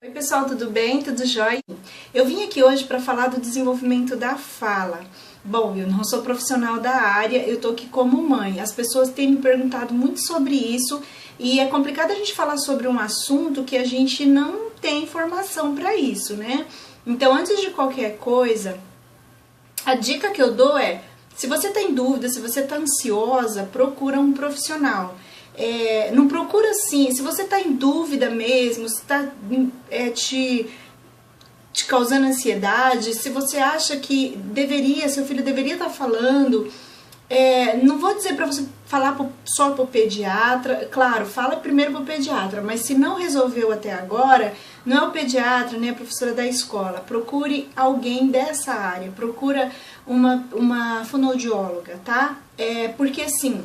Oi pessoal, tudo bem? Tudo jóia? Eu vim aqui hoje para falar do desenvolvimento da fala. Bom, eu não sou profissional da área, eu tô aqui como mãe. As pessoas têm me perguntado muito sobre isso e é complicado a gente falar sobre um assunto que a gente não tem informação para isso, né? Então, antes de qualquer coisa, a dica que eu dou é, se você tá em dúvida, se você tá ansiosa, procura um profissional. Não procura assim, se você tá em dúvida mesmo, se tá te causando ansiedade, se você acha que seu filho deveria estar falando, não vou dizer para você falar só pro pediatra, claro, fala primeiro pro pediatra, mas se não resolveu até agora, não é o pediatra, nem a professora da escola, procure alguém dessa área, procura uma fonoaudióloga, tá? Porque assim,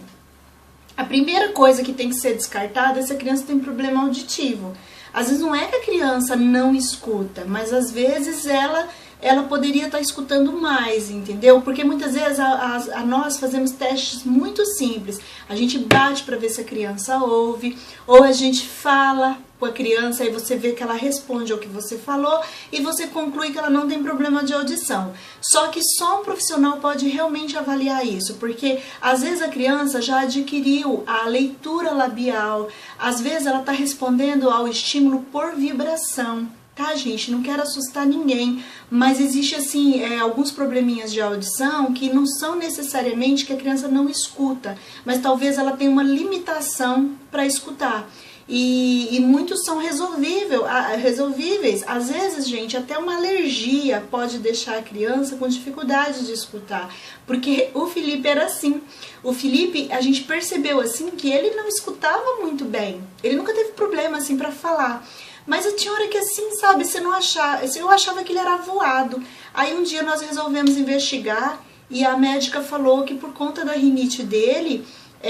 a primeira coisa que tem que ser descartada é se a criança tem problema auditivo. Às vezes não é que a criança não escuta, mas às vezes ela poderia estar escutando mais, entendeu? Porque muitas vezes nós fazemos testes muito simples. A gente bate para ver se a criança ouve, ou a gente fala com a criança e você vê que ela responde ao que você falou e você conclui que ela não tem problema de audição. Só que só um profissional pode realmente avaliar isso, porque às vezes a criança já adquiriu a leitura labial, às vezes ela está respondendo ao estímulo por vibração. Tá, gente? Não quero assustar ninguém, mas existe assim alguns probleminhas de audição que não são necessariamente que a criança não escuta, mas talvez ela tenha uma limitação para escutar. E muitos são resolvíveis. Às vezes, gente, até uma alergia pode deixar a criança com dificuldade de escutar. Porque o Felipe era assim. O Felipe, a gente percebeu assim que ele não escutava muito bem. Ele nunca teve problema assim para falar. Mas tinha hora que assim, sabe, eu achava que ele era avoado. Aí um dia nós resolvemos investigar e a médica falou que por conta da rinite dele,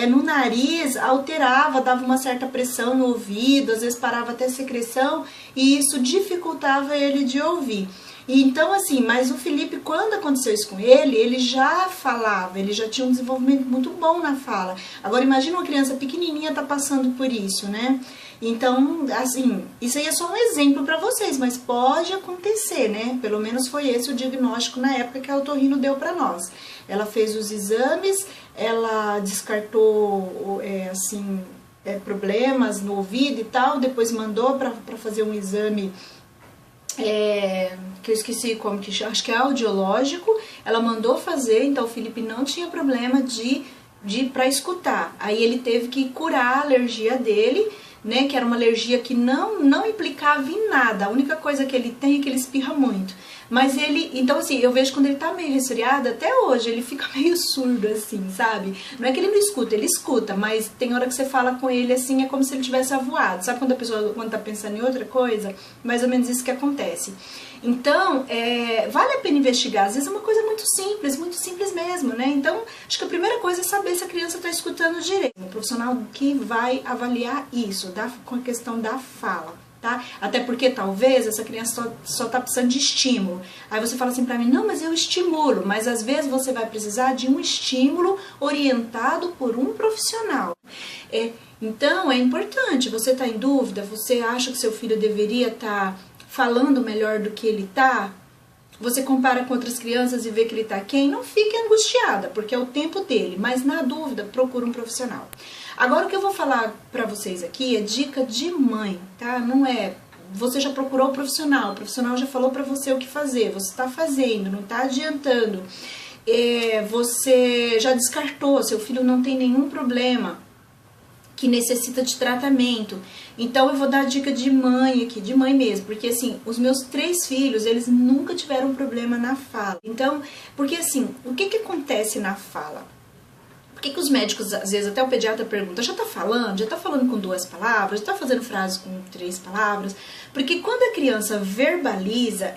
no nariz alterava, dava uma certa pressão no ouvido, às vezes parava até secreção e isso dificultava ele de ouvir. E então assim, mas o Felipe, quando aconteceu isso com ele já falava, ele já tinha um desenvolvimento muito bom na fala. Agora imagina uma criança pequenininha tá passando por isso, né? Então, assim, isso aí é só um exemplo para vocês, mas pode acontecer, né? Pelo menos foi esse o diagnóstico na época que a otorrino deu para nós. Ela fez os exames, ela descartou, problemas no ouvido e tal, depois mandou para fazer um exame que eu esqueci como que chama, acho que é audiológico. Ela mandou fazer, então o Felipe não tinha problema para escutar. Aí ele teve que curar a alergia dele, né, que era uma alergia que não implicava em nada. A única coisa que ele tem é que ele espirra muito. Mas então assim, eu vejo quando ele tá meio resfriado, até hoje, ele fica meio surdo assim, sabe? Não é que ele não escuta, ele escuta, mas tem hora que você fala com ele assim, é como se ele tivesse avoado. Sabe quando a pessoa, quando tá pensando em outra coisa? Mais ou menos isso que acontece. Então, vale a pena investigar. Às vezes é uma coisa muito simples mesmo, né? Então, acho que a primeira coisa é saber se a criança tá escutando direito. Um profissional que vai avaliar isso, com a questão da fala. Tá? Até porque talvez essa criança só tá precisando de estímulo. Aí você fala assim pra mim, não, mas eu estimulo. Mas às vezes você vai precisar de um estímulo orientado por um profissional. Então é importante, você tá em dúvida, você acha que seu filho deveria estar falando melhor do que ele tá? Você compara com outras crianças e vê que ele tá quem? Não fique angustiada, porque é o tempo dele. Mas na dúvida, procura um profissional. Agora o que eu vou falar pra vocês aqui é dica de mãe, tá? Não é, você já procurou o profissional já falou pra você o que fazer, você tá fazendo, não tá adiantando. Você já descartou, seu filho não tem nenhum problema que necessita de tratamento. Então eu vou dar a dica de mãe aqui, de mãe mesmo, porque assim, os meus 3 filhos, eles nunca tiveram problema na fala. Então, porque assim, o que acontece na fala? Por que os médicos, às vezes até o pediatra pergunta, já tá falando com 2 palavras, já tá fazendo frases com 3 palavras? Porque quando a criança verbaliza,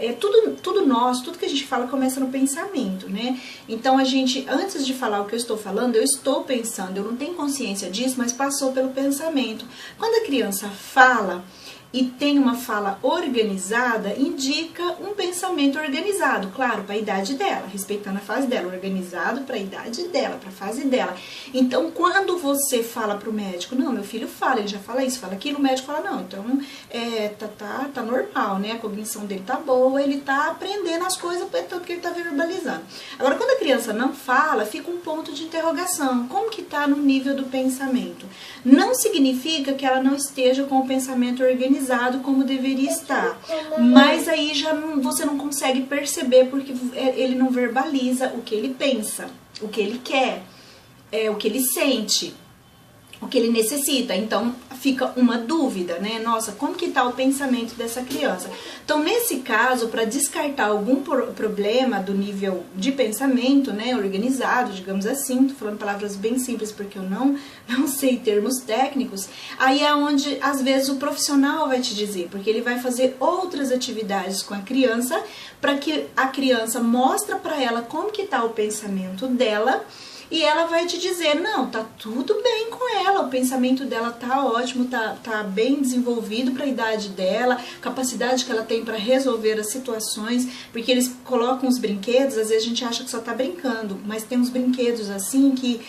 tudo nosso, tudo que a gente fala começa no pensamento, né? Então a gente, antes de falar o que eu estou falando, eu estou pensando, eu não tenho consciência disso, mas passou pelo pensamento. Quando a criança fala, e tem uma fala organizada, indica um pensamento organizado, claro, para a idade dela, respeitando a fase dela, organizado para a idade dela, para a fase dela. Então, quando você fala para o médico, não, meu filho fala, ele já fala isso, fala aquilo, o médico fala, não, então tá normal, né? A cognição dele tá boa, ele tá aprendendo as coisas, tanto que ele tá verbalizando. Agora, quando a criança não fala, fica um ponto de interrogação, como que tá no nível do pensamento? Não significa que ela não esteja com o pensamento organizado como deveria estar, mas aí já você não consegue perceber porque ele não verbaliza o que ele pensa, o que ele quer, o que ele sente, o que ele necessita. Então fica uma dúvida, né? Nossa, como que tá o pensamento dessa criança? Então, nesse caso, para descartar algum problema do nível de pensamento, né, organizado, digamos assim, tô falando palavras bem simples porque eu não sei termos técnicos, aí é onde às vezes o profissional vai te dizer, porque ele vai fazer outras atividades com a criança para que a criança mostre para ela como que tá o pensamento dela. E ela vai te dizer, não, tá tudo bem com ela, o pensamento dela tá ótimo, tá bem desenvolvido para a idade dela, capacidade que ela tem para resolver as situações, porque eles colocam os brinquedos, às vezes a gente acha que só tá brincando, mas tem uns brinquedos assim que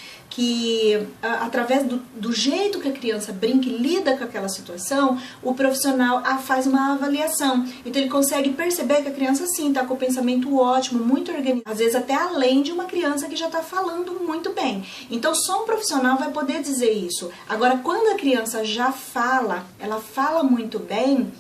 através do jeito que a criança brinca e lida com aquela situação, o profissional faz uma avaliação. Então ele consegue perceber que a criança sim está com o pensamento ótimo, muito organizado, às vezes até além de uma criança que já está falando muito bem. Então só um profissional vai poder dizer isso. Agora, quando a criança já fala, ela fala muito bem,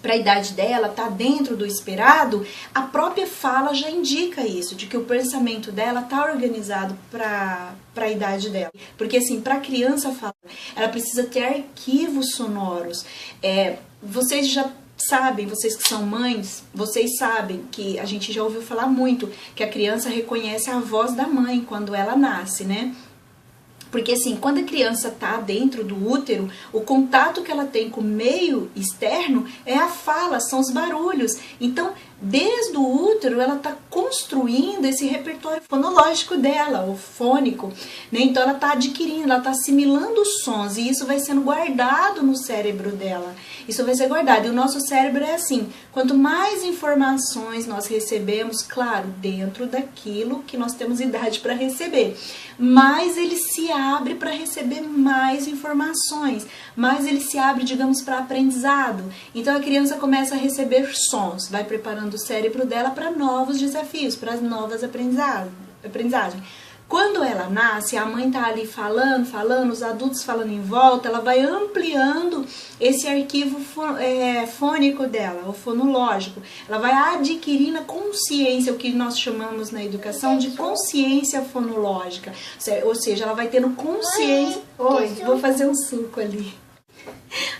para a idade dela, tá dentro do esperado, a própria fala já indica isso, de que o pensamento dela tá organizado para a idade dela. Porque assim, para a criança falar, ela precisa ter arquivos sonoros. Vocês já sabem, vocês que são mães, vocês sabem que a gente já ouviu falar muito que a criança reconhece a voz da mãe quando ela nasce, né? Porque assim, quando a criança está dentro do útero, o contato que ela tem com o meio externo é a fala, são os barulhos. Então, desde o útero, ela está construindo esse repertório fonológico dela, o fônico, né? Então, ela está adquirindo, ela está assimilando os sons e isso vai sendo guardado no cérebro dela. Isso vai ser guardado. E o nosso cérebro é assim, quanto mais informações nós recebemos, claro, dentro daquilo que nós temos idade para receber, mais ele se abre para receber mais informações, mais ele se abre, digamos, para aprendizado. Então a criança começa a receber sons, vai preparando o cérebro dela para novos desafios, para as novas aprendizagens. Quando ela nasce, a mãe tá ali falando, os adultos falando em volta, ela vai ampliando esse arquivo fônico dela, o fonológico. Ela vai adquirindo a consciência, o que nós chamamos na educação de consciência fonológica. Ou seja, ela vai tendo consciência... Oi, vou fazer um suco ali.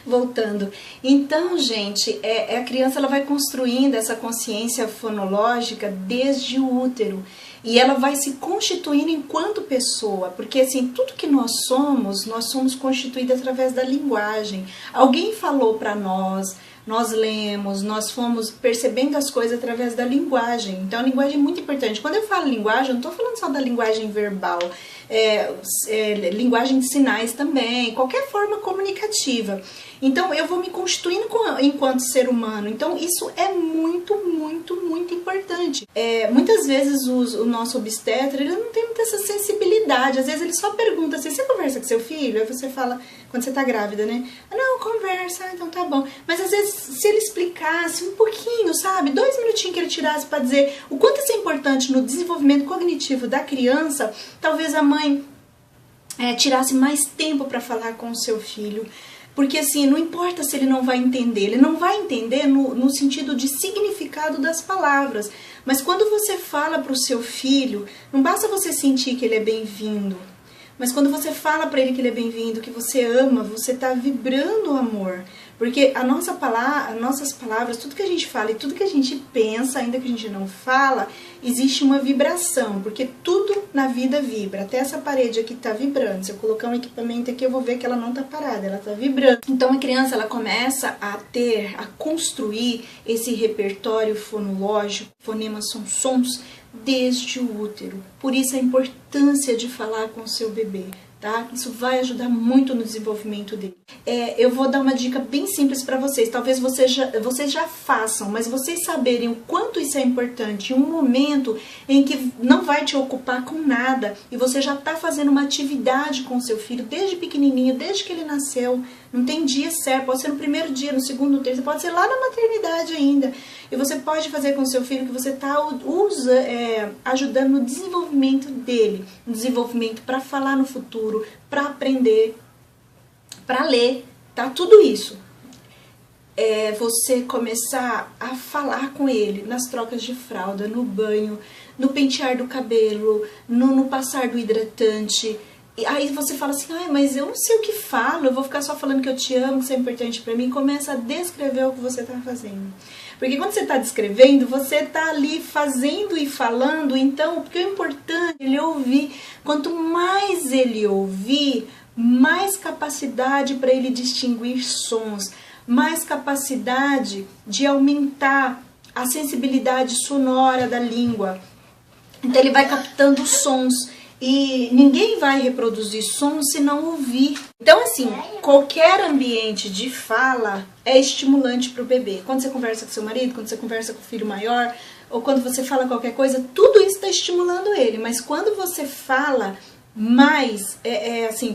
Voltando. Então, gente, a criança ela vai construindo essa consciência fonológica desde o útero. E ela vai se constituindo enquanto pessoa, porque assim, tudo que nós somos constituídos através da linguagem. Alguém falou para nós lemos, nós fomos percebendo as coisas através da linguagem. Então a linguagem é muito importante. Quando eu falo linguagem, eu não estou falando só da linguagem verbal, linguagem de sinais também, qualquer forma comunicativa. Então eu vou me constituindo enquanto ser humano. Então isso é muito, muito, muito importante. Muitas vezes o nosso obstetra, ele não tem muita essa sensibilidade. Às vezes ele só pergunta assim, você conversa com seu filho? Aí você fala, quando você tá grávida, né? Não, conversa, então tá bom. Mas às vezes se ele explicasse um pouquinho, sabe? 2 minutinhos que ele tirasse para dizer o quanto isso é importante no desenvolvimento cognitivo da criança, talvez a mãe tirasse mais tempo para falar com o seu filho. Porque assim, não importa se ele não vai entender, ele não vai entender no sentido de significado das palavras. Mas quando você fala para o seu filho, não basta você sentir que ele é bem-vindo, mas quando você fala para ele que ele é bem-vindo, que você ama, você está vibrando o amor. Porque as nossas palavras, tudo que a gente fala e tudo que a gente pensa, ainda que a gente não fala, existe uma vibração. Porque tudo na vida vibra. Até essa parede aqui está vibrando. Se eu colocar um equipamento aqui, eu vou ver que ela não está parada, ela está vibrando. Então a criança ela começa a construir esse repertório fonológico. Fonemas são sons desde o útero. Por isso a importância de falar com o seu bebê. tá? Isso vai ajudar muito no desenvolvimento dele. Eu vou dar uma dica bem simples para vocês, talvez vocês já façam, mas vocês saberem o quanto isso é importante, em um momento em que não vai te ocupar com nada, e você já está fazendo uma atividade com o seu filho, desde pequenininho, desde que ele nasceu, não tem dia certo, pode ser no primeiro dia, no segundo, no terceiro, pode ser lá na maternidade ainda, e você pode fazer com o seu filho que você está ajudando no desenvolvimento dele, no desenvolvimento para falar no futuro, para aprender, para ler, tá? Tudo isso. Você começar a falar com ele nas trocas de fralda, no banho, no pentear do cabelo, no passar do hidratante. E aí você fala assim, mas eu não sei o que falo, eu vou ficar só falando que eu te amo, que isso é importante pra mim. Começa a descrever o que você tá fazendo. Porque quando você tá descrevendo, você tá ali fazendo e falando, então, porque é importante ele ouvir. Quanto mais ele ouvir, mais capacidade para ele distinguir sons, mais capacidade de aumentar a sensibilidade sonora da língua. Então ele vai captando sons. E ninguém vai reproduzir som se não ouvir. Então, assim, qualquer ambiente de fala é estimulante para o bebê. Quando você conversa com seu marido, quando você conversa com o filho maior, ou quando você fala qualquer coisa, tudo isso está estimulando ele. Mas quando você fala mais, assim,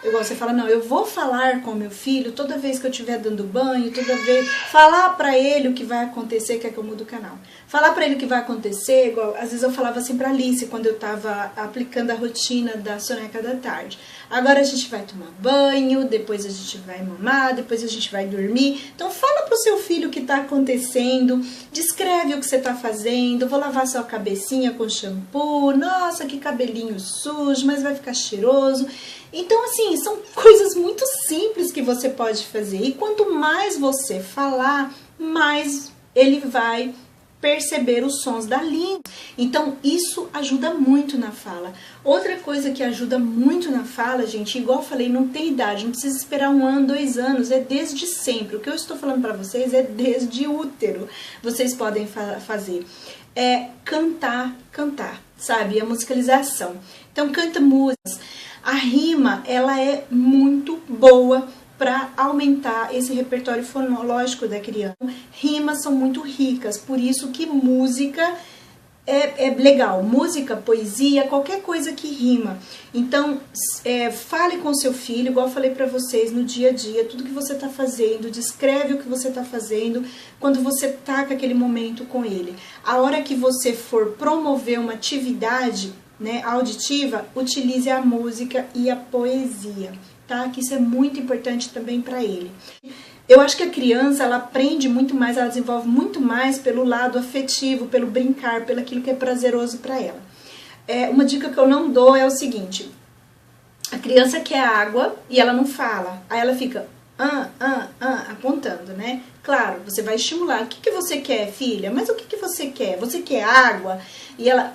igual você fala, não, eu vou falar com meu filho toda vez que eu estiver dando banho, toda vez, falar pra ele o que vai acontecer, quer que eu mude o canal. Falar pra ele o que vai acontecer, igual, às vezes eu falava assim pra Alice, quando eu tava aplicando a rotina da soneca da tarde. Agora a gente vai tomar banho, depois a gente vai mamar, depois a gente vai dormir. Então fala pro seu filho o que tá acontecendo, descreve o que você tá fazendo, vou lavar sua cabecinha com shampoo, nossa, que cabelinho sujo, mas vai ficar cheiroso. Então, assim, são coisas muito simples que você pode fazer. E quanto mais você falar, mais ele vai perceber os sons da língua. Então, isso ajuda muito na fala. Outra coisa que ajuda muito na fala, gente, igual eu falei, não tem idade, não precisa esperar 1 ano, 2 anos, é desde sempre. O que eu estou falando para vocês é desde útero. Vocês podem fazer. Cantar, sabe? A musicalização. Então, canta músicas. A rima, ela é muito boa para aumentar esse repertório fonológico da criança. Rimas são muito ricas, por isso que música é legal. Música, poesia, qualquer coisa que rima. Então, fale com seu filho, igual eu falei para vocês, no dia a dia, tudo que você está fazendo, descreve o que você está fazendo quando você está com aquele momento com ele. A hora que você for promover uma atividade, né, auditiva, utilize a música e a poesia, tá? Que isso é muito importante também para ele. Eu acho que a criança, ela aprende muito mais, ela desenvolve muito mais pelo lado afetivo, pelo brincar, pelo aquilo que é prazeroso para ela. Uma dica que eu não dou é o seguinte: a criança quer água e ela não fala, aí ela fica apontando, né? Claro, você vai estimular. O que você quer, filha? Mas o que você quer? Você quer água? E ela,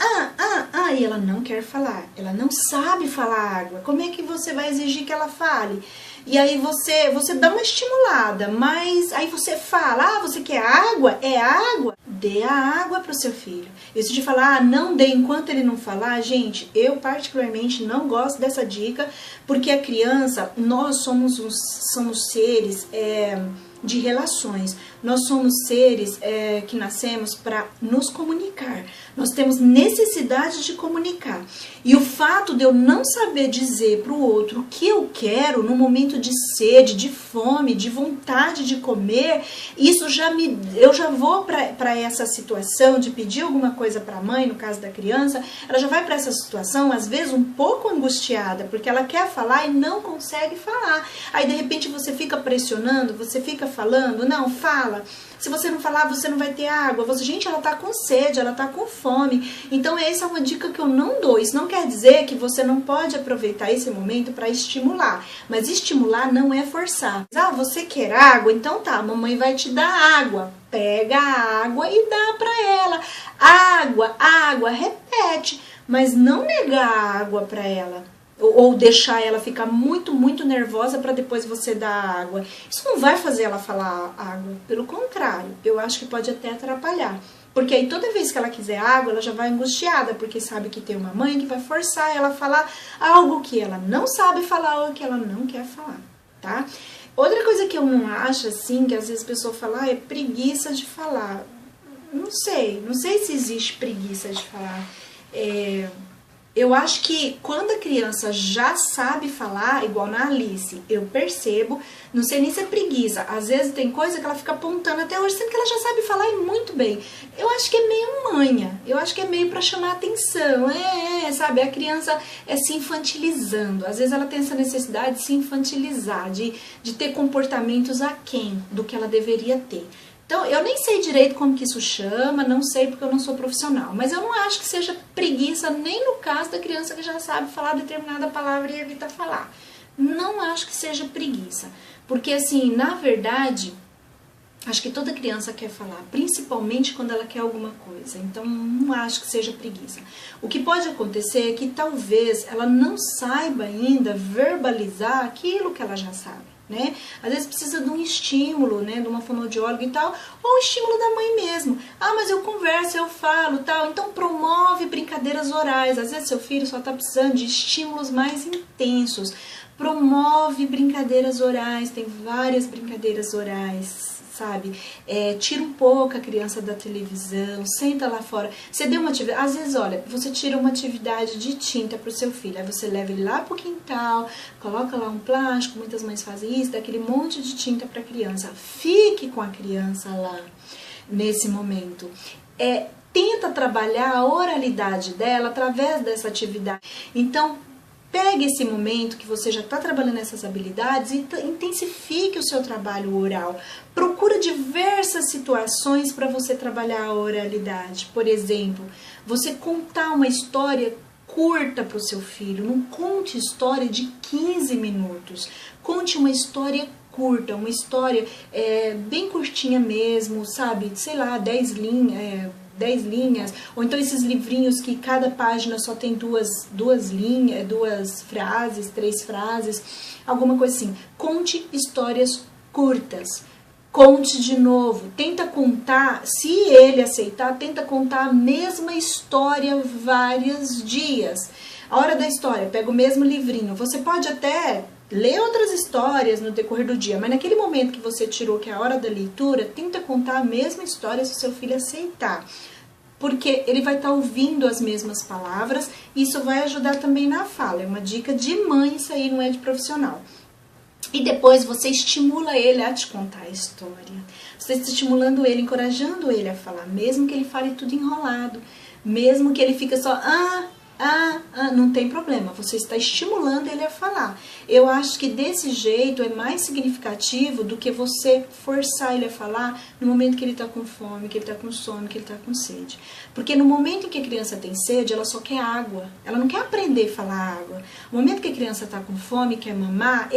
e ela não quer falar. Ela não sabe falar água. Como é que você vai exigir que ela fale? E aí você dá uma estimulada, mas aí você fala, você quer água? É água? Dê a água para o seu filho. Isso de falar, não dê enquanto ele não falar, gente, eu particularmente não gosto dessa dica, porque a criança, nós somos seres de relações. Nós somos seres que nascemos para nos comunicar. Nós temos necessidade de comunicar. E o fato de eu não saber dizer para o outro o que eu quero no momento de sede, de fome, de vontade de comer, isso eu já vou para essa situação de pedir alguma coisa para a mãe, no caso da criança, ela já vai para essa situação, às vezes um pouco angustiada, porque ela quer falar e não consegue falar. Aí de repente você fica pressionando, você fica falando, não, fala. Se você não falar, você não vai ter água. Gente, ela tá com sede, ela tá com fome. Então essa é uma dica que eu não dou. Isso não quer dizer que você não pode aproveitar esse momento para estimular. Mas estimular não é forçar. Você quer água? Então tá, a mamãe vai te dar água. Pega a água e dá para ela. Água, repete. Mas não negar a água para ela. Ou deixar ela ficar muito, muito nervosa para depois você dar água. Isso não vai fazer ela falar água. Pelo contrário, eu acho que pode até atrapalhar. Porque aí toda vez que ela quiser água, ela já vai angustiada, porque sabe que tem uma mãe que vai forçar ela a falar algo que ela não sabe falar ou que ela não quer falar, tá? Outra coisa que eu não acho, assim, que às vezes a pessoa fala, é preguiça de falar. Não sei se existe preguiça de falar. Eu acho que quando a criança já sabe falar, igual na Alice, eu percebo, não sei nem se é preguiça, às vezes tem coisa que ela fica apontando até hoje, sendo que ela já sabe falar e muito bem. Eu acho que é meio manha, eu acho que é meio pra chamar atenção, sabe, a criança se infantilizando, às vezes ela tem essa necessidade de se infantilizar, de ter comportamentos aquém do que ela deveria ter. Então, eu nem sei direito como que isso chama, não sei porque eu não sou profissional, mas eu não acho que seja preguiça nem no caso da criança que já sabe falar determinada palavra e evita falar. Não acho que seja preguiça, porque assim, na verdade, acho que toda criança quer falar, principalmente quando ela quer alguma coisa, então não acho que seja preguiça. O que pode acontecer é que talvez ela não saiba ainda verbalizar aquilo que ela já sabe. Né? Às vezes precisa de um estímulo, né? De uma fonoaudióloga e tal, ou um estímulo da mãe mesmo. Ah, mas eu converso, eu falo, tal. Então promove brincadeiras orais. Às vezes seu filho só está precisando de estímulos mais intensos. Promove brincadeiras orais, tem várias brincadeiras orais, sabe? Tira um pouco a criança da televisão, senta lá fora. Você deu uma atividade, às vezes, olha, você tira uma atividade de tinta pro seu filho, aí você leva ele lá pro quintal, coloca lá um plástico, muitas mães fazem isso, dá aquele monte de tinta pra criança. Fique com a criança lá, nesse momento. Tenta trabalhar a oralidade dela através dessa atividade. Então, pegue esse momento que você já está trabalhando essas habilidades e intensifique o seu trabalho oral. Procura diversas situações para você trabalhar a oralidade. Por exemplo, você contar uma história curta para o seu filho. Não conte história de 15 minutos. Conte uma história curta, uma história bem curtinha mesmo, sabe? Sei lá, 10 linhas, ou então esses livrinhos que cada página só tem duas linhas, 2 frases, 3 frases, alguma coisa assim. Conte histórias curtas. Conte de novo, tenta contar, se ele aceitar, tenta contar a mesma história vários dias. A hora da história, pega o mesmo livrinho, você pode até ler outras histórias no decorrer do dia, mas naquele momento que você tirou, que é a hora da leitura, tenta contar a mesma história se o seu filho aceitar. Porque ele vai estar ouvindo as mesmas palavras, e isso vai ajudar também na fala. É uma dica de mãe, isso aí não é de profissional. E depois você estimula ele a te contar a história. Você está estimulando ele, encorajando ele a falar, mesmo que ele fale tudo enrolado, mesmo que ele fique só não tem problema, você está estimulando ele a falar. Eu acho que desse jeito é mais significativo do que você forçar ele a falar no momento que ele está com fome, que ele está com sono, que ele está com sede. Porque no momento em que a criança tem sede, ela só quer água, ela não quer aprender a falar água. No momento que a criança está com fome e quer mamar,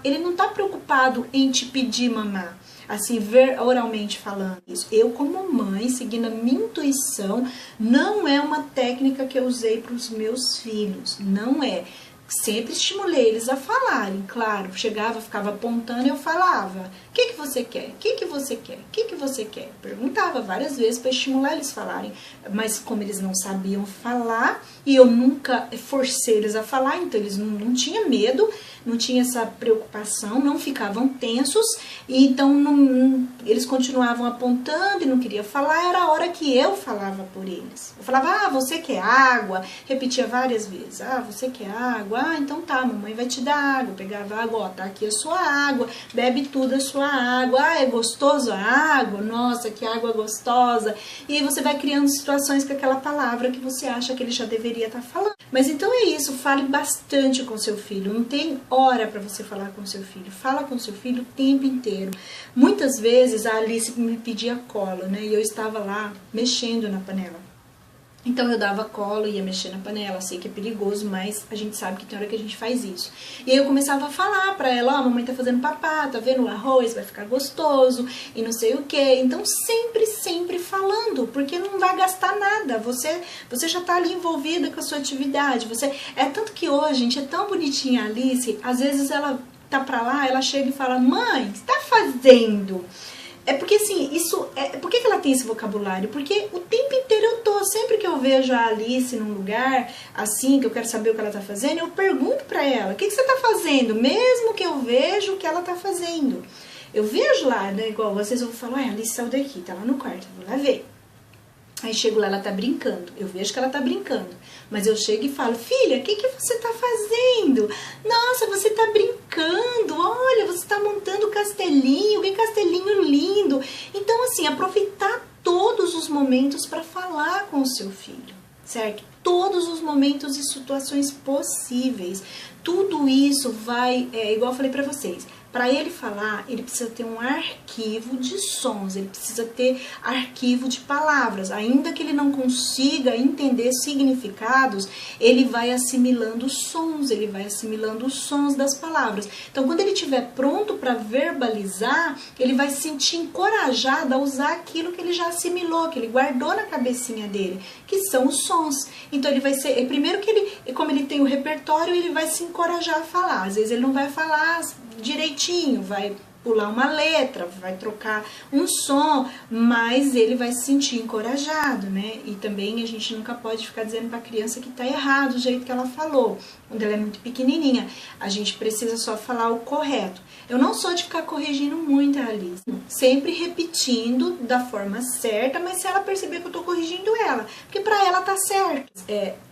ele não está preocupado em te pedir mamar. Assim, oralmente falando isso. Eu, como mãe, seguindo a minha intuição, não é uma técnica que eu usei para os meus filhos, não é. Sempre estimulei eles a falarem, claro, chegava, ficava apontando e eu falava, o que você quer? O que você quer? O que você quer? Perguntava várias vezes para estimular eles a falarem, mas como eles não sabiam falar, e eu nunca forcei eles a falar, então eles não tinham medo, não tinha essa preocupação, não ficavam tensos, e então eles continuavam apontando e não queriam falar, era a hora que eu falava por eles. Eu falava, você quer água? Repetia várias vezes, você quer água? Então tá, mamãe vai te dar água. Eu pegava água, tá aqui a sua água, bebe tudo a sua água. É gostoso a água? Nossa, que água gostosa. E aí você vai criando situações com aquela palavra que você acha que ele já deveria estar falando. Mas então é isso, fale bastante com seu filho, não tem hora para você falar com seu filho, fala com seu filho o tempo inteiro. Muitas vezes a Alice me pedia colo, né, e eu estava lá mexendo na panela. Então eu dava colo, ia mexer na panela, sei que é perigoso, mas a gente sabe que tem hora que a gente faz isso. E aí eu começava a falar pra ela, mamãe tá fazendo papá, tá vendo o arroz, vai ficar gostoso, e não sei o que. Então sempre falando, porque não vai gastar nada, você já tá ali envolvida com a sua atividade. Tanto que hoje, gente, é tão bonitinha a Alice, às vezes ela tá pra lá, ela chega e fala, mãe, o que você tá fazendo? É porque assim, por que ela tem esse vocabulário? Porque o tempo inteiro sempre que eu vejo a Alice num lugar, assim, que eu quero saber o que ela tá fazendo, eu pergunto pra ela, o que você tá fazendo? Mesmo que eu veja o que ela tá fazendo. Eu vejo lá, né, igual, às vezes eu vou falar, a Alice saiu daqui, tá lá no quarto, eu vou lá ver. Aí chego lá, ela tá brincando, eu vejo que ela tá brincando, mas eu chego e falo, filha, o que você tá fazendo? Nossa, você tá brincando, olha, você tá montando castelinho, que castelinho lindo. Então, assim, aproveitar todos os momentos para falar com o seu filho, certo? Todos os momentos e situações possíveis. Tudo isso vai, igual eu falei para vocês, para ele falar, ele precisa ter um arquivo de sons, ele precisa ter arquivo de palavras. Ainda que ele não consiga entender significados, ele vai assimilando sons, ele vai assimilando os sons das palavras. Então, quando ele estiver pronto para verbalizar, ele vai se sentir encorajado a usar aquilo que ele já assimilou, que ele guardou na cabecinha dele, que são os sons. Então, ele vai ser, primeiro que ele, como ele tem o repertório, ele vai se encorajar a falar. Às vezes ele não vai falar direitinho, vai pular uma letra, vai trocar um som, mas ele vai se sentir encorajado, né? E também a gente nunca pode ficar dizendo para a criança que tá errado o jeito que ela falou, quando ela é muito pequenininha. A gente precisa só falar o correto. Eu não sou de ficar corrigindo muito a Alice, sempre repetindo da forma certa, mas se ela perceber que eu tô corrigindo ela, porque para ela tá certo.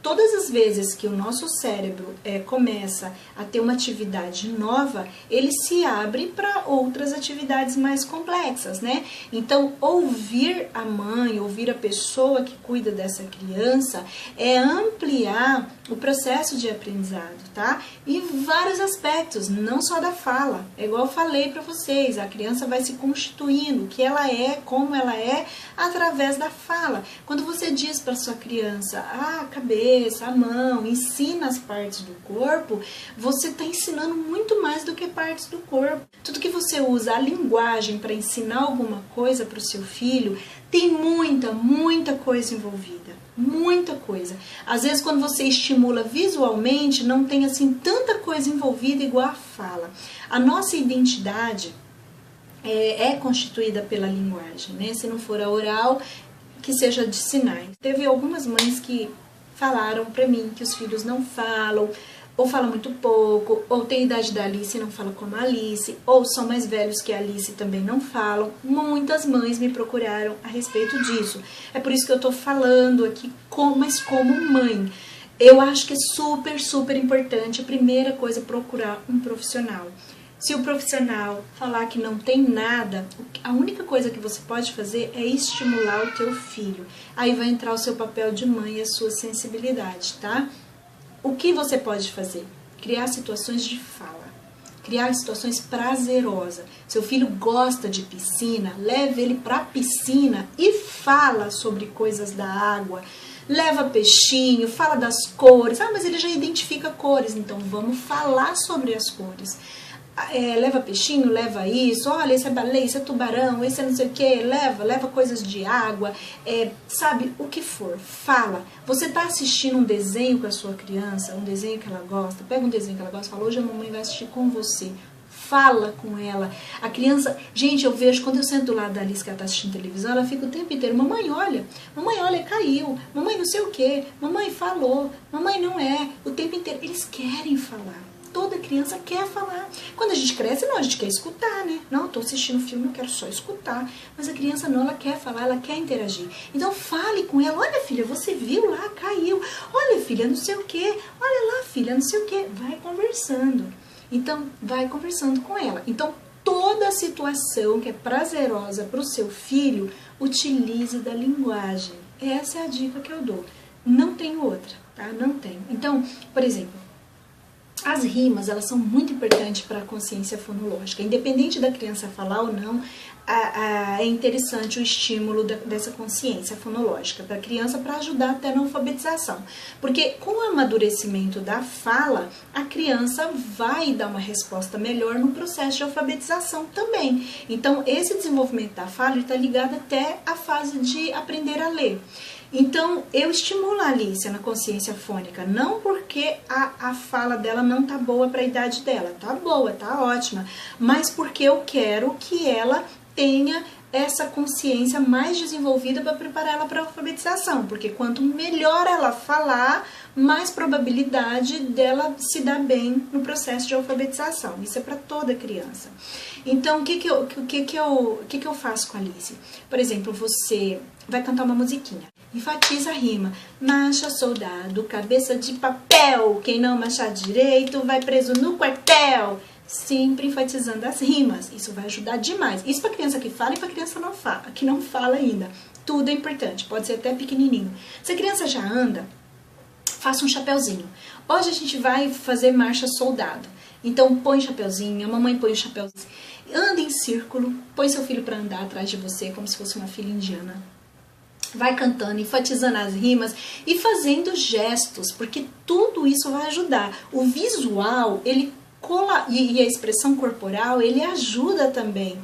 Todas as vezes que o nosso cérebro começa a ter uma atividade nova, ele se abre para outras atividades mais complexas, né? Então, ouvir a mãe, ouvir a pessoa que cuida dessa criança é ampliar o processo de aprendizado, tá? Em vários aspectos, não só da fala. É igual eu falei para vocês, a criança vai se constituindo, o que ela é, como ela é, através da fala. Quando você diz para sua criança, a cabeça, a mão, ensina as partes do corpo, você está ensinando muito mais do que partes do corpo. Tudo que você usa a linguagem para ensinar alguma coisa para o seu filho, tem muita coisa envolvida. Muita coisa. Às vezes, quando você estimula visualmente, não tem assim tanta coisa envolvida igual a fala. A nossa identidade é constituída pela linguagem, né? Se não for a oral, que seja de sinais. Teve algumas mães que falaram pra mim que os filhos não falam, ou falam muito pouco, ou tem a idade da Alice e não falam como a Alice, ou são mais velhos que a Alice e também não falam. Muitas mães me procuraram a respeito disso. É por isso que eu tô falando aqui, mas como mãe. Eu acho que é super importante, a primeira coisa, procurar um profissional. Se o profissional falar que não tem nada, a única coisa que você pode fazer é estimular o teu filho. Aí vai entrar o seu papel de mãe e a sua sensibilidade, tá? O que você pode fazer? Criar situações de fala, criar situações prazerosas. Seu filho gosta de piscina, leve ele para a piscina e fala sobre coisas da água. Leva peixinho, fala das cores. Ah, mas ele já identifica cores, então vamos falar sobre as cores. Leva peixinho, leva isso, olha, esse é baleia, esse é tubarão, esse é não sei o que, leva coisas de água, sabe, o que for, fala. Você tá assistindo um desenho com a sua criança, um desenho que ela gosta, pega um desenho que ela gosta e fala, hoje a mamãe vai assistir com você. Fala com ela. A criança, gente, eu vejo, quando eu sento do lado da Alice que ela tá assistindo televisão, ela fica o tempo inteiro, mamãe, olha, caiu, mamãe não sei o que, mamãe falou, mamãe não é, o tempo inteiro. Eles querem falar. Toda criança quer falar. Quando a gente cresce, não, a gente quer escutar, né? Não, tô assistindo filme, eu quero só escutar. Mas a criança não, ela quer falar, ela quer interagir. Então fale com ela, olha filha, você viu lá, caiu. Olha filha, não sei o que. Olha lá filha, não sei o que. Vai conversando. Então, vai conversando com ela. Então, toda situação que é prazerosa para o seu filho, utilize da linguagem. Essa é a dica que eu dou. Não tem outra, tá? Não tem. Então, por exemplo, as rimas, elas são muito importantes para a consciência fonológica. Independente da criança falar ou não, é interessante o estímulo dessa consciência fonológica para a criança, para ajudar até na alfabetização. Porque com o amadurecimento da fala, a criança vai dar uma resposta melhor no processo de alfabetização também. Então, esse desenvolvimento da fala está ligado até à fase de aprender a ler. Então, eu estimulo a Alice na consciência fônica, não porque a fala dela não tá boa para a idade dela, tá boa, tá ótima, mas porque eu quero que ela tenha essa consciência mais desenvolvida para preparar ela para a alfabetização, porque quanto melhor ela falar, mais probabilidade dela se dar bem no processo de alfabetização. Isso é para toda criança. Então, o que eu faço com a Alice? Por exemplo, você vai cantar uma musiquinha, enfatiza a rima. Marcha, soldado, cabeça de papel, quem não marchar direito vai preso no quartel. Sempre enfatizando as rimas, isso vai ajudar demais. Isso para criança que fala e para criança que não fala ainda. Tudo é importante, pode ser até pequenininho. Se a criança já anda, faça um chapeuzinho. Hoje a gente vai fazer marcha soldado. Então põe o chapeuzinho, a mamãe põe o chapeuzinho. Anda em círculo, põe seu filho para andar atrás de você, como se fosse uma filha indiana. Vai cantando, enfatizando as rimas e fazendo gestos, porque tudo isso vai ajudar. O visual, e a expressão corporal, ele ajuda também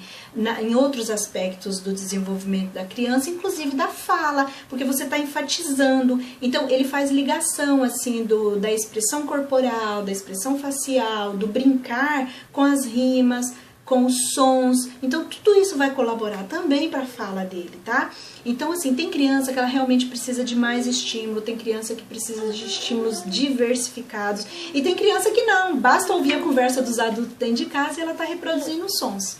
em outros aspectos do desenvolvimento da criança, inclusive da fala, porque você está enfatizando. Então, ele faz ligação assim da expressão corporal, da expressão facial, do brincar com as rimas, com os sons. Então, tudo isso vai colaborar também para a fala dele, tá? Então, assim, tem criança que ela realmente precisa de mais estímulo, tem criança que precisa de estímulos diversificados, e tem criança que não, basta ouvir a conversa dos adultos dentro de casa e ela tá reproduzindo os sons.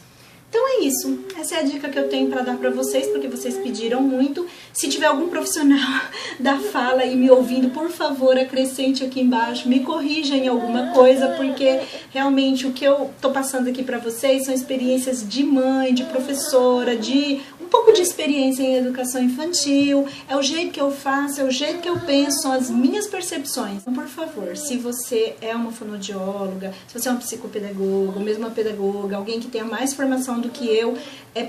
Então é isso, essa é a dica que eu tenho para dar para vocês, porque vocês pediram muito. Se tiver algum profissional da fala e me ouvindo, por favor, acrescente aqui embaixo, me corrija em alguma coisa, porque realmente o que eu tô passando aqui para vocês são experiências de mãe, de professora, de um pouco de experiência em educação infantil, é o jeito que eu faço, é o jeito que eu penso, são as minhas percepções. Então, por favor, se você é uma fonoaudióloga, se você é uma psicopedagoga, ou mesmo uma pedagoga, alguém que tenha mais formação do que eu,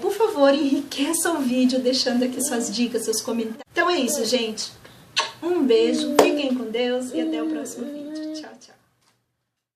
por favor, enriqueça o vídeo deixando aqui suas dicas, seus comentários. Então é isso, gente. Um beijo, fiquem com Deus e até o próximo vídeo.